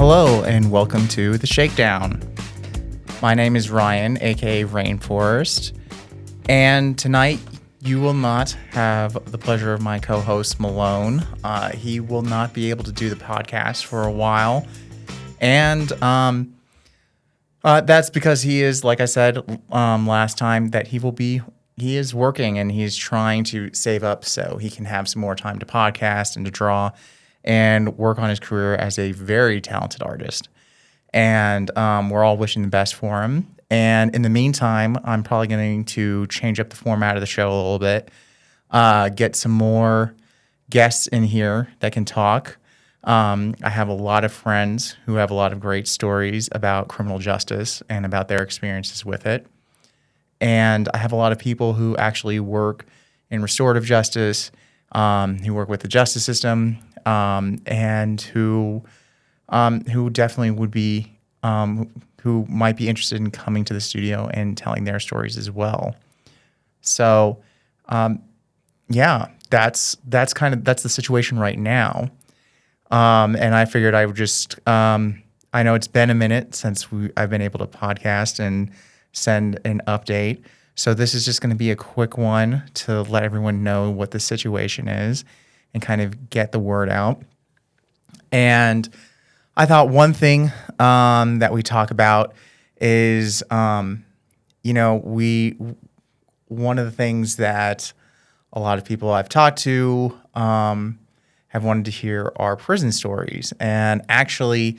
Hello and welcome to the Shakedown. My name is Ryan, aka Rainforest, and tonight you will not have the pleasure of my co-host Malone. He will not be able to do the podcast for a while, and that's because he is, like I said last time, that he is working and he's trying to save up so he can have some more time to podcast and to draw and work on his career as a very talented artist. And we're all wishing the best for him. And in the meantime, I'm probably going to change up the format of the show a little bit, get some more guests in here that can talk. I have a lot of friends who have a lot of great stories about criminal justice and about their experiences with it. And I have a lot of people who actually work in restorative justice, who work with the justice system, and who definitely would be, who might be interested in coming to the studio and telling their stories as well. So, that's the situation right now. And I figured I would just, I know it's been a minute since I've been able to podcast and send an update. So this is just going to be a quick one to let everyone know what the situation is and kind of get the word out. And I thought one thing that we talk about is, one of the things that a lot of people I've talked to have wanted to hear are prison stories. And actually,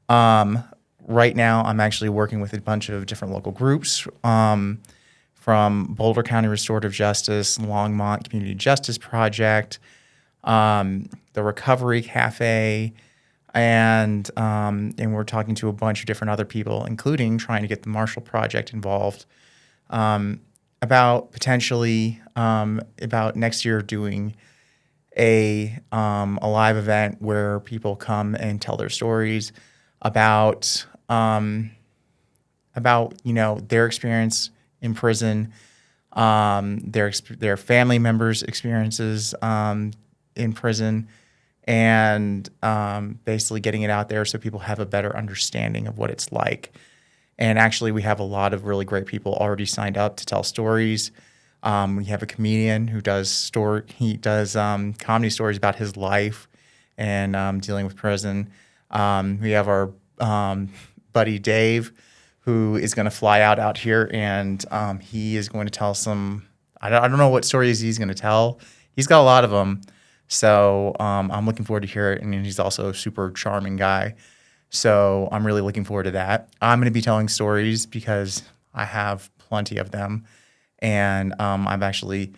right now I'm actually working with a bunch of different local groups, from Boulder County Restorative Justice, Longmont Community Justice Project, the Recovery Cafe, and we're talking to a bunch of different other people, including trying to get the Marshall Project involved, about potentially about next year doing a live event where people come and tell their stories about their experience in prison, their family members' experiences in prison, and basically getting it out there so people have a better understanding of what it's like. And actually, we have a lot of really great people already signed up to tell stories. We have a comedian who does comedy stories about his life and dealing with prison. We have our buddy Dave, who is going to fly out here, and he is going to tell some. I don't know what stories he's going to tell. He's got a lot of them. So I'm looking forward to hear it, and he's also a super charming guy. So I'm really looking forward to that. I'm going to be telling stories because I have plenty of them, and I've actually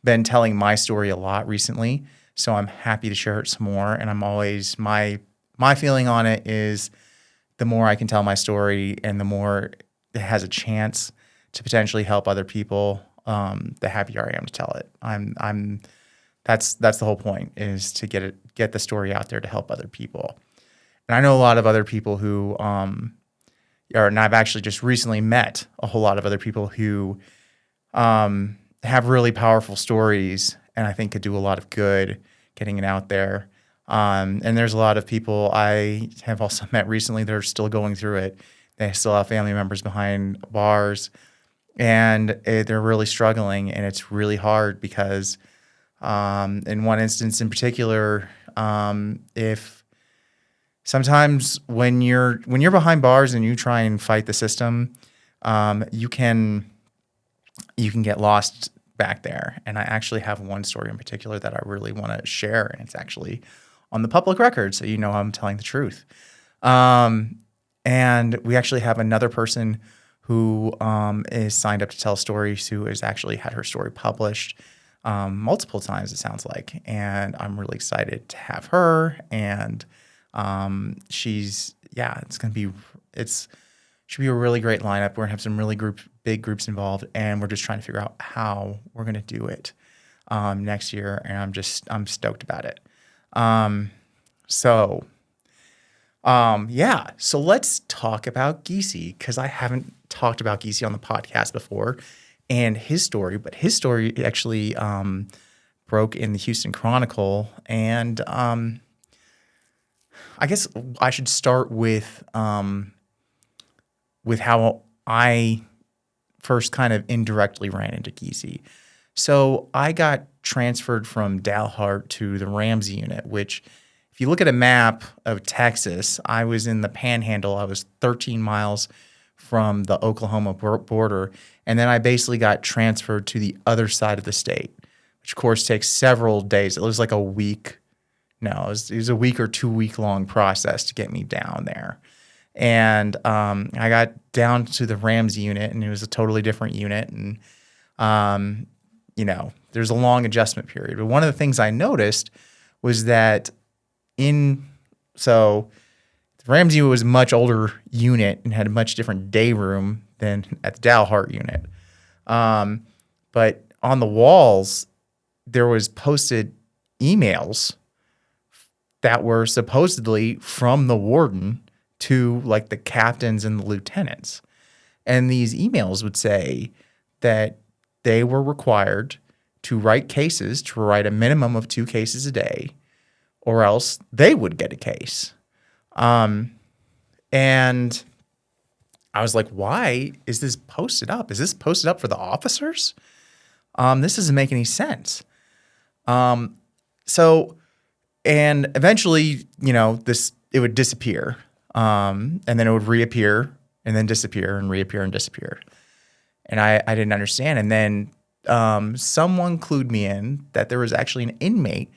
been telling my story a lot recently. So I'm happy to share it some more. And I'm always my feeling on it is the more I can tell my story, and the more it has a chance to potentially help other people, the happier I am to tell it. That's the whole point, is to get the story out there to help other people. And I know a lot of other people who and I've actually just recently met a whole lot of other people who have really powerful stories, and I think could do a lot of good getting it out there. And there's a lot of people I have also met recently that are still going through it. They still have family members behind bars, and they're really struggling, and it's really hard because in one instance in particular, if sometimes when you're behind bars and you try and fight the system, you can get lost back there. And I actually have one story in particular that I really want to share, and it's actually on the public record, so you know I'm telling the truth. And we actually have another person who is signed up to tell stories, who has actually had her story published multiple times, it sounds like. And I'm really excited to have her. And should be a really great lineup. We're gonna have some really big groups involved, and we're just trying to figure out how we're gonna do it next year. And I'm stoked about it. So let's talk about Giese, because I haven't talked about Giese on the podcast before, and his story actually broke in the Houston Chronicle, and I guess I should start with how I first kind of indirectly ran into Giese. So I got transferred from Dalhart to the Ramsey unit, which if you look at a map of Texas, I was in the Panhandle. I was 13 miles from the Oklahoma border. And then I basically got transferred to the other side of the state, which of course takes several days. It was like a week. No, it was a week or 2 week long process to get me down there. And I got down to the Ramsey unit, and it was a totally different unit. And, there's a long adjustment period. But one of the things I noticed was that so the Ramsey was a much older unit and had a much different day room than at the Dalhart unit. But on the walls, there was posted emails that were supposedly from the warden to like the captains and the lieutenants. And these emails would say that they were required to write a minimum of 2 cases a day, or else they would get a case. And I was like, why is this posted up? Is this posted up for the officers? This doesn't make any sense. And eventually, it would disappear. And then it would reappear and then disappear and reappear and disappear. And I didn't understand. And then someone clued me in that there was actually an inmate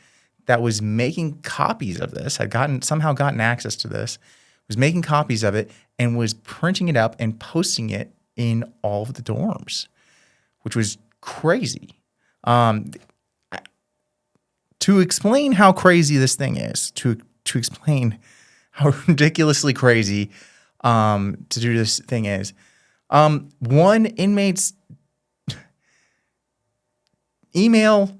that was making copies of this, had somehow gotten access to this, was making copies of it, and was printing it up and posting it in all of the dorms, which was crazy. To explain how crazy this thing is, to explain how ridiculously crazy to do this thing is, one, inmates email.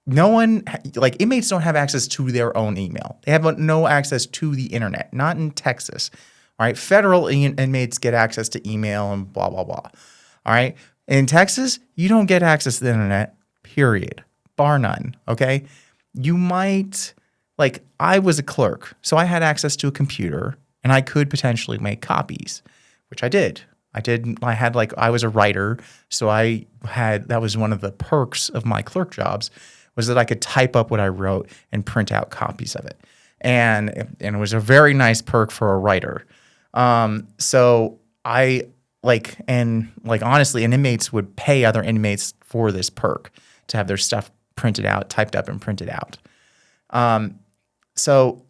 Inmates don't have access to their own email. They have no access to the internet, not in Texas. All right. Federal inmates get access to email and blah, blah, blah. All right. In Texas, you don't get access to the internet, period, bar none. Okay. You might, I was a clerk, so I had access to a computer and I could potentially make copies, which I did. I was a writer, so that was one of the perks of my clerk jobs, was that I could type up what I wrote and print out copies of it. And it was a very nice perk for a writer. So honestly, and inmates would pay other inmates for this perk to have their stuff printed out, typed up and printed out. So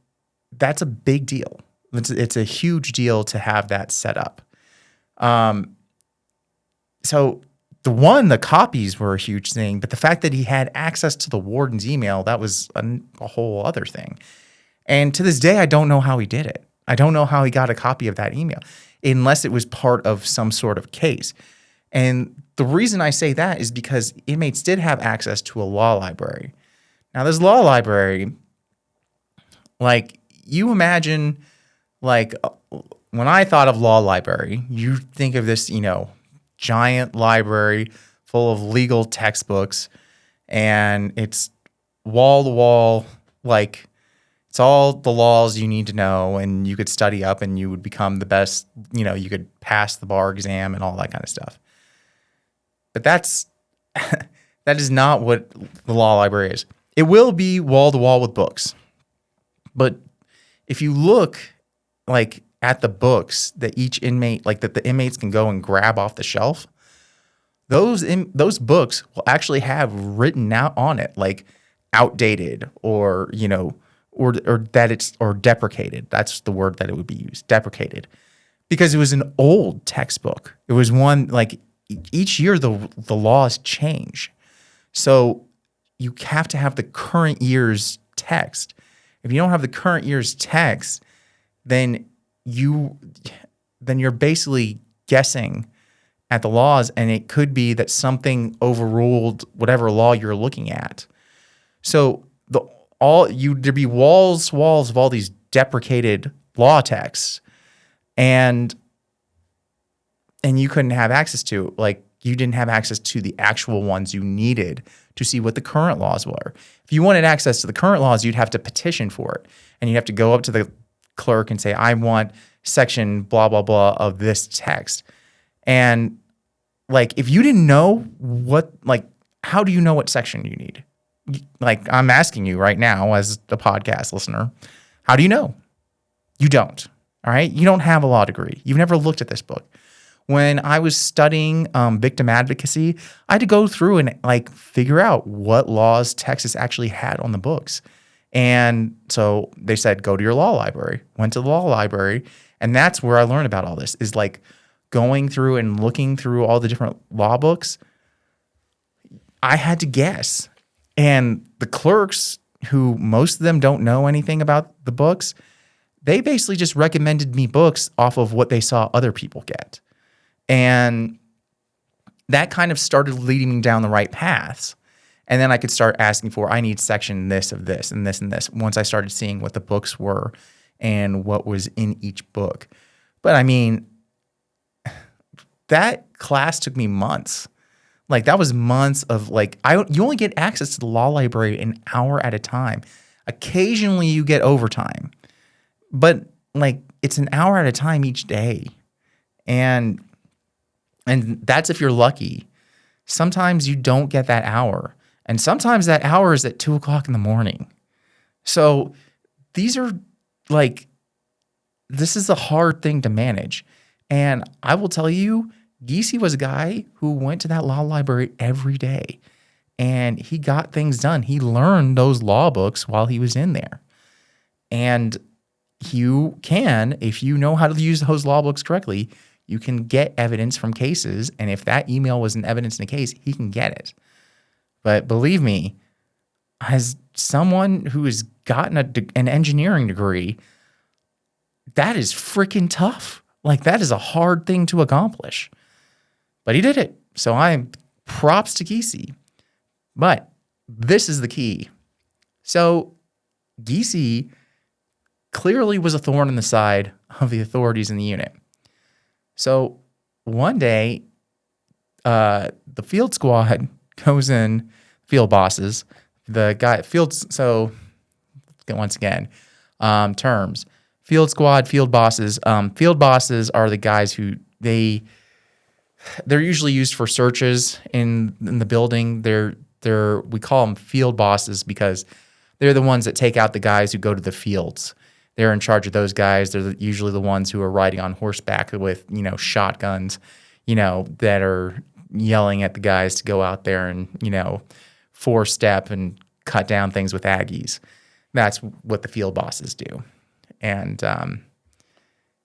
that's a big deal. It's a huge deal to have that set up. So the copies were a huge thing, but the fact that he had access to the warden's email, that was a whole other thing. And to this day, I don't know how he did it. I don't know how he got a copy of that email, unless it was part of some sort of case. And the reason I say that is because inmates did have access to a law library. Now, this law library, you imagine, when I thought of law library, you think of this, giant library full of legal textbooks, and it's wall to wall, it's all the laws you need to know, and you could study up and you would become the best, you could pass the bar exam and all that kind of stuff. But that is not what the law library is. It will be wall to wall with books. But if you look at the books that each inmate, that the inmates can go and grab off the shelf, those books will actually have written out on it, outdated or deprecated. That's the word that it would be used, deprecated, because it was an old textbook. It was one, each year the laws change. So you have to have the current year's text. If you don't have the current year's text, then you're basically guessing at the laws, and it could be that something overruled whatever law you're looking at. So there'd be walls of all these deprecated law texts, and you couldn't have access to, you didn't have access to the actual ones you needed to see what the current laws were. If you wanted access to the current laws, you'd have to petition for it, and you'd have to go up to the clerk and say, I want section blah, blah, blah of this text. And like, if you didn't know how do you know what section you need? Like, I'm asking you right now as a podcast listener, how do you know? You don't. All right. You don't have a law degree. You've never looked at this book. When I was studying victim advocacy, I had to go through and like figure out what laws Texas actually had on the books. And so they said, go to your law library. Went to the law library. And that's where I learned about all this, is like going through and looking through all the different law books. I had to guess. And the clerks, who most of them don't know anything about the books, they basically just recommended me books off of what they saw other people get. And that kind of started leading me down the right paths. And then I could start asking for, I need section this of this and this and this, once I started seeing what the books were and what was in each book. But I mean, that class took me months. Like, that was months of like, you only get access to the law library an hour at a time. Occasionally you get overtime, but like, it's an hour at a time each day. And that's if you're lucky. Sometimes you don't get that hour. And sometimes that hour is at 2:00 in the morning. So these are like, this is a hard thing to manage. And I will tell you, Giese was a guy who went to that law library every day. And he got things done. He learned those law books while he was in there. And you can, if you know how to use those law books correctly, you can get evidence from cases, and if that email was an evidence in a case, he can get it. But believe me, as someone who has gotten an engineering degree, that is freaking tough. Like, that is a hard thing to accomplish. But he did it. So I'm props to Giese. But this is the key. So Giese clearly was a thorn in the side of the authorities in the unit. So one day, the field squad goes in, field bosses, the guy, so once again, terms, field squad, field bosses. Field bosses are the guys who they're usually used for searches in the building. We call them field bosses because they're the ones that take out the guys who go to the fields. They're in charge of those guys. They're usually the ones who are riding on horseback with, shotguns, that are yelling at the guys to go out there and, four-step and cut down things with Aggies. That's what the field bosses do. And, and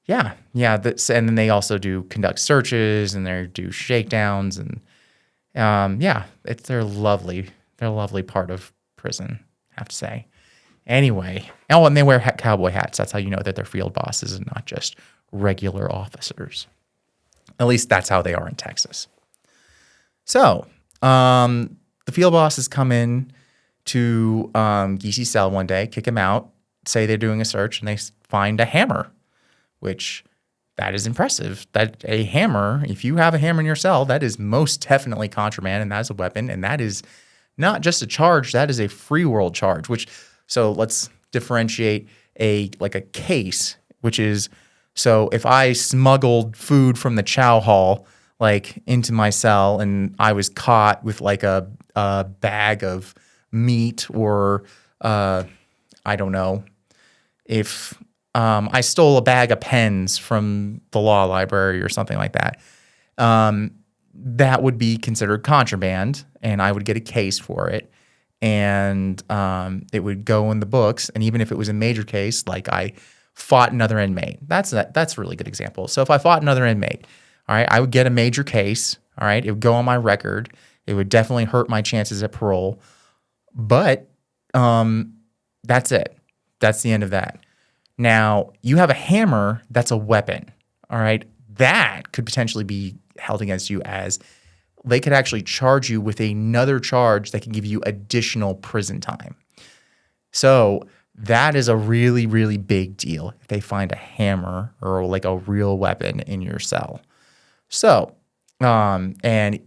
then they also conduct searches, and they do shakedowns, and, they're a lovely part of prison, I have to say. Anyway, and they wear cowboy hats. That's how you know that they're field bosses and not just regular officers. At least that's how they are in Texas. So, the field bosses come in to Giese's cell one day, kick him out, say they're doing a search, and they find a hammer, which that is impressive. That a hammer, if you have a hammer in your cell, that is most definitely contraband, and that is a weapon, and that is not just a charge, that is a free world charge, so let's differentiate a case, which is, so if I smuggled food from the chow hall, into my cell, and I was caught with a bag of meat, or I don't know, if I stole a bag of pens from the law library or something like that, that would be considered contraband, and I would get a case for it. And it would go in the books. And even if it was a major case, like I fought another inmate, that's a really good example. So if I fought another inmate, all right, I would get a major case. All right, it would go on my record. It would definitely hurt my chances at parole. But that's it. That's the end of that. Now, you have a hammer, that's a weapon. All right, that could potentially be held against you as they could actually charge you with another charge that can give you additional prison time. So that is a really, really big deal if they find a hammer or a real weapon in your cell. So, and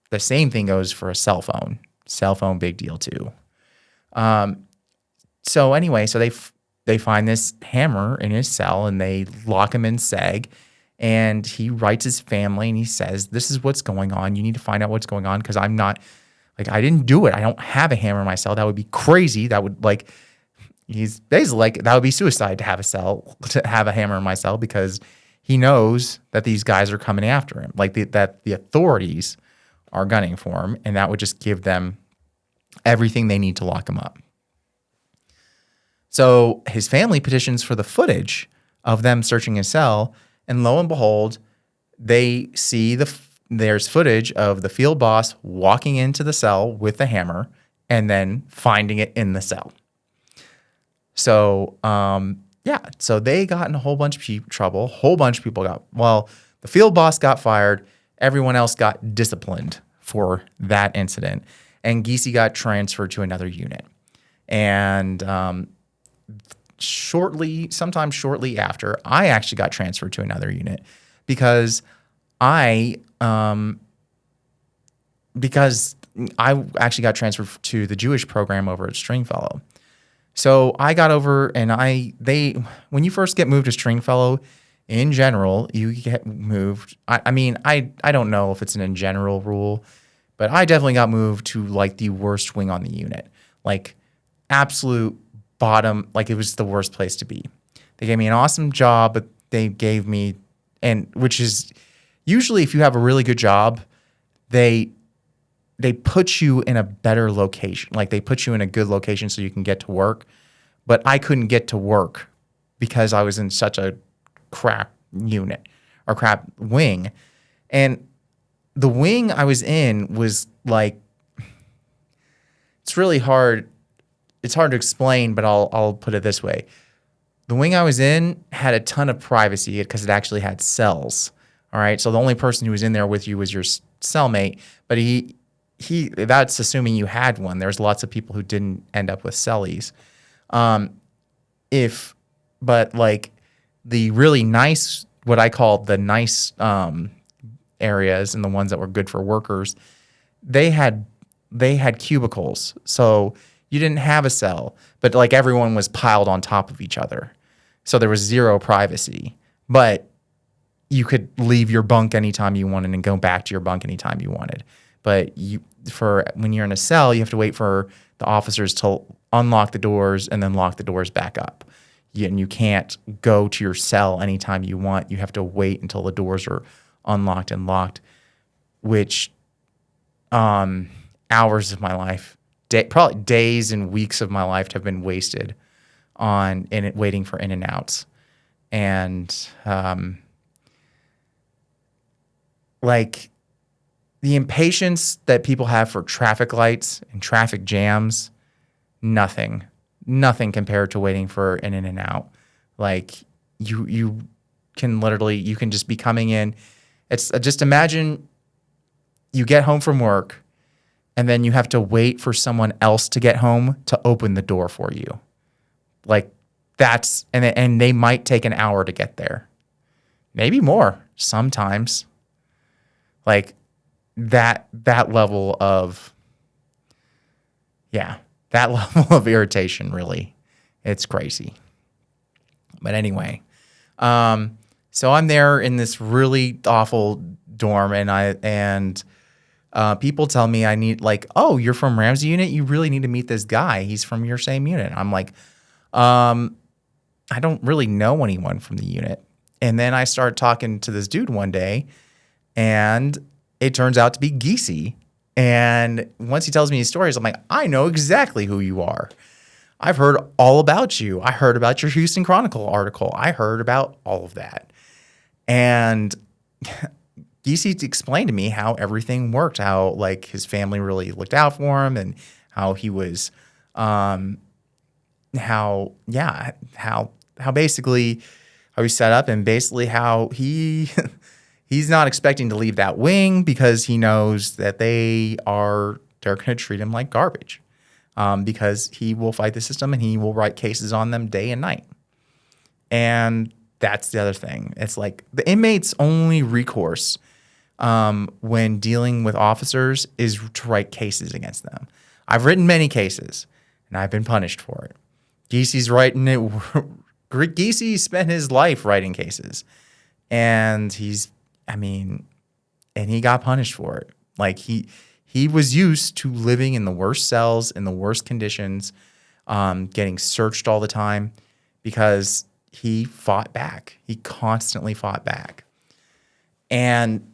the same thing goes for a cell phone. Cell phone, big deal too. So anyway, so they find this hammer in his cell and they lock him in seg. And he writes his family and he says, this is what's going on. You need to find out what's going on because I'm not, like, I didn't do it. I don't have a hammer in my cell. That would be crazy. That would, like, he's basically like, that would be suicide to have a hammer in my cell because he knows that these guys are coming after him, like that the authorities are gunning for him. And that would just give them everything they need to lock him up. So his family petitions for the footage of them searching his cell. And lo and behold, they see there's footage of the field boss walking into the cell with the hammer and then finding it in the cell. So, so they got in a whole bunch of trouble. A whole bunch of people the field boss got fired. Everyone else got disciplined for that incident. And Giese got transferred to another unit. And sometime shortly after, I actually got transferred to another unit because I actually got transferred to the Jewish program over at Stringfellow. So I got over and when you first get moved to Stringfellow, in general, you get moved. I don't know if it's an in general rule, but I definitely got moved to like the worst wing on the unit, like absolute bottom, like it was the worst place to be. They gave me an awesome job, but they gave me, which is usually if you have a really good job, they put you in a better location. Like they put you in a good location so you can get to work. But I couldn't get to work because I was in such a crap unit or crap wing. And the wing I was in was like, it's really hard. It's hard to explain, but I'll put it this way. The wing I was in had a ton of privacy because it actually had cells. All right. So the only person who was in there with you was your cellmate, but he that's assuming you had one. There's lots of people who didn't end up with cellies. But like the really nice, what I call the nice areas and the ones that were good for workers, they had cubicles. So you didn't have a cell, but like everyone was piled on top of each other. So there was zero privacy, but you could leave your bunk anytime you wanted and go back to your bunk anytime you wanted. But when you're in a cell, you have to wait for the officers to unlock the doors and then lock the doors back up. And you can't go to your cell anytime you want. You have to wait until the doors are unlocked and locked, which hours of my life, probably days and weeks of my life have been wasted on waiting for in and outs. And like the impatience that people have for traffic lights and traffic jams, nothing compared to waiting for an in and out. Like you can just be coming in. It's just imagine you get home from work and then you have to wait for someone else to get home to open the door for you. Like and they might take an hour to get there. Maybe more sometimes. Like that level of irritation, really, it's crazy. But anyway, so I'm there in this really awful dorm, and people tell me I need, like, oh, you're from Ramsey unit? You really need to meet this guy. He's from your same unit. I'm like, I don't really know anyone from the unit. And then I start talking to this dude one day, and it turns out to be Giese. And once he tells me his stories, I'm like, I know exactly who you are. I've heard all about you. I heard about your Houston Chronicle article. I heard about all of that. And Giese explained to me how everything worked, how like his family really looked out for him, and how he was, how basically how he set up, and basically how he's not expecting to leave that wing because he knows that they're going to treat him like garbage, because he will fight the system and he will write cases on them day and night. And that's the other thing. It's like the inmate's only recourse when dealing with officers is to write cases against them. I've written many cases and I've been punished for it. Giesi's writing it. Giesi spent his life writing cases, and and he got punished for it. Like he was used to living in the worst cells, in the worst conditions, getting searched all the time because he fought back. He constantly fought back. And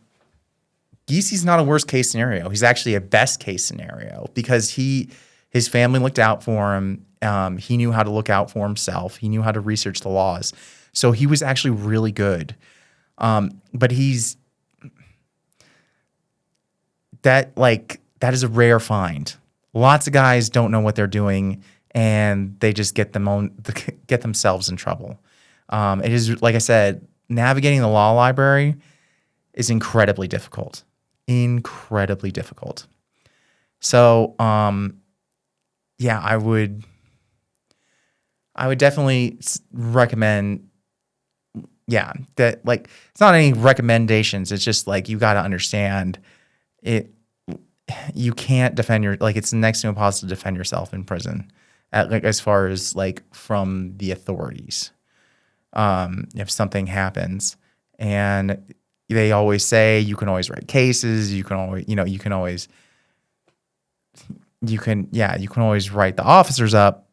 Giesi's not a worst case scenario. He's actually a best case scenario because his family looked out for him. He knew how to look out for himself. He knew how to research the laws. So he was actually really good. But that is a rare find. Lots of guys don't know what they're doing, and they just get themselves in trouble. It is, like I said, navigating the law library is incredibly difficult. Incredibly difficult. So, yeah, I would definitely recommend, that, like, it's not any recommendations. It's just like, you got to understand it. You can't defend it's next to impossible to defend yourself in prison, as far as like from the authorities. If something happens, and they always say you can always write cases, you can always write the officers up,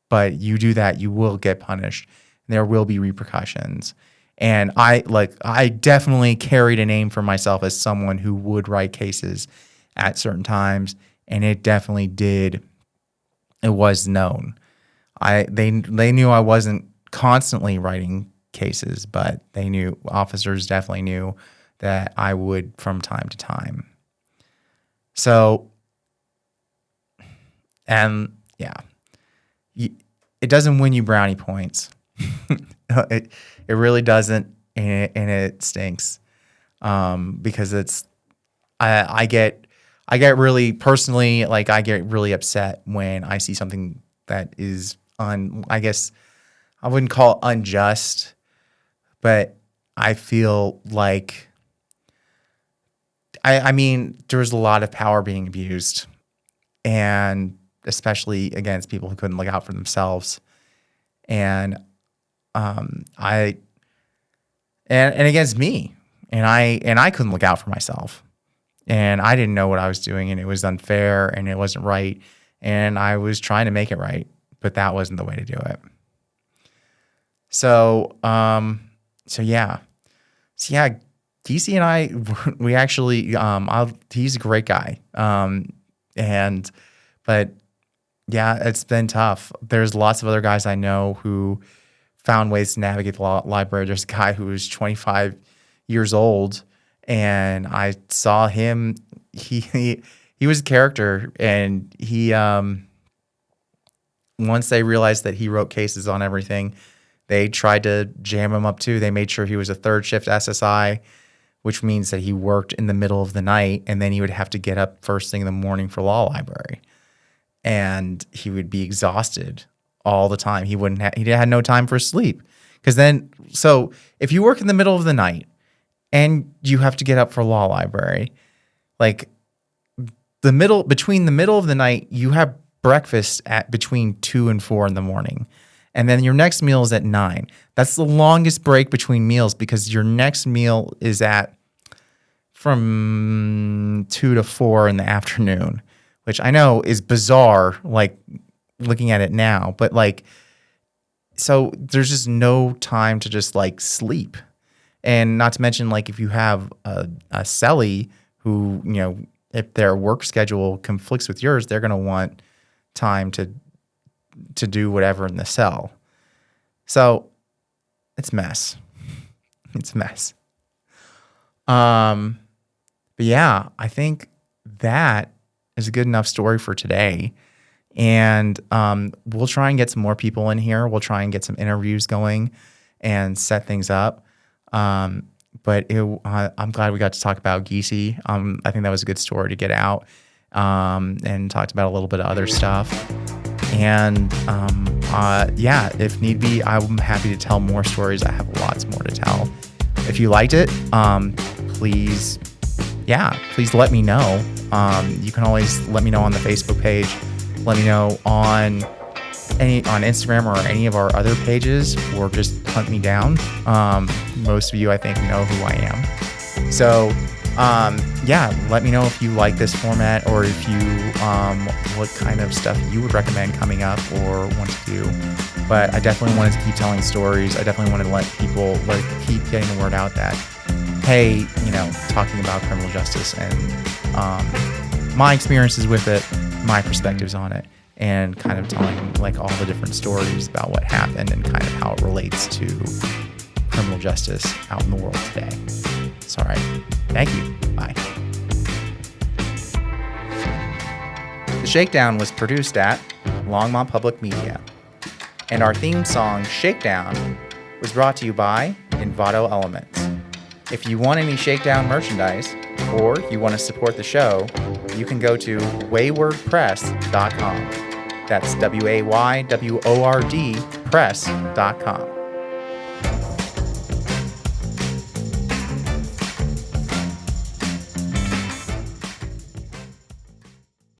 but you do that, you will get punished. There will be repercussions. And I definitely carried a name for myself as someone who would write cases at certain times, and it definitely did. It was known. They knew I wasn't constantly writing cases, but officers definitely knew that I would from time to time. So, and yeah, it doesn't win you brownie points. It really doesn't, and it stinks, because I get really personally, like, I get really upset when I see something that is I guess I wouldn't call it unjust, but I feel like there's a lot of power being abused, and especially against people who couldn't look out for themselves. And and against me, and I couldn't look out for myself, and I didn't know what I was doing, and it was unfair, and it wasn't right, and I was trying to make it right, but that wasn't the way to do it. So yeah, DC and I, we actually, he's a great guy, but yeah, it's been tough. There's lots of other guys I know who found ways to navigate the law library. There's a guy who was 25 years old, and I saw him. He was a character, and he once they realized that he wrote cases on everything, they tried to jam him up too. They made sure he was a third shift SSI, which means that he worked in the middle of the night, and then he would have to get up first thing in the morning for law library, and he would be exhausted all the time. He had no time for sleep, because so if you work in the middle of the night and you have to get up for law library, like between the middle of the night, you have breakfast at between 2 and 4 in the morning. And then your next meal is at 9. That's the longest break between meals, because your next meal is from 2 to 4 in the afternoon, which I know is bizarre, like, looking at it now. But, like, so there's just no time to just, like, sleep. And not to mention, like, if you have a cellie who, if their work schedule conflicts with yours, they're going to want time to do whatever in the cell. So it's mess. It's a mess. But yeah, I think that is a good enough story for today. And we'll try and get some more people in here. We'll try and get some interviews going and set things up. But I'm glad we got to talk about Giesi. I think that was a good story to get out, and talked about a little bit of other stuff. And yeah, if need be, I'm happy to tell more stories. I have lots more to tell. If you liked it, please let me know. You can always let me know on the Facebook page. Let me know on on Instagram or any of our other pages, or just hunt me down. Most of you, I think, know who I am. So, yeah, let me know if you like this format, or if you, what kind of stuff you would recommend coming up or want to do. But I definitely wanted to keep telling stories. I definitely wanted to let people, keep getting the word out that, hey, talking about criminal justice and my experiences with it, my perspectives on it, and kind of telling all the different stories about what happened and kind of how it relates to criminal justice out in the world today. It's all right. Thank you. Bye. The Shakedown was produced at Longmont Public Media, and our theme song, Shakedown, was brought to you by Envato Elements. If you want any Shakedown merchandise, or you want to support the show, you can go to waywordpress.com. That's WAYWORD press.com.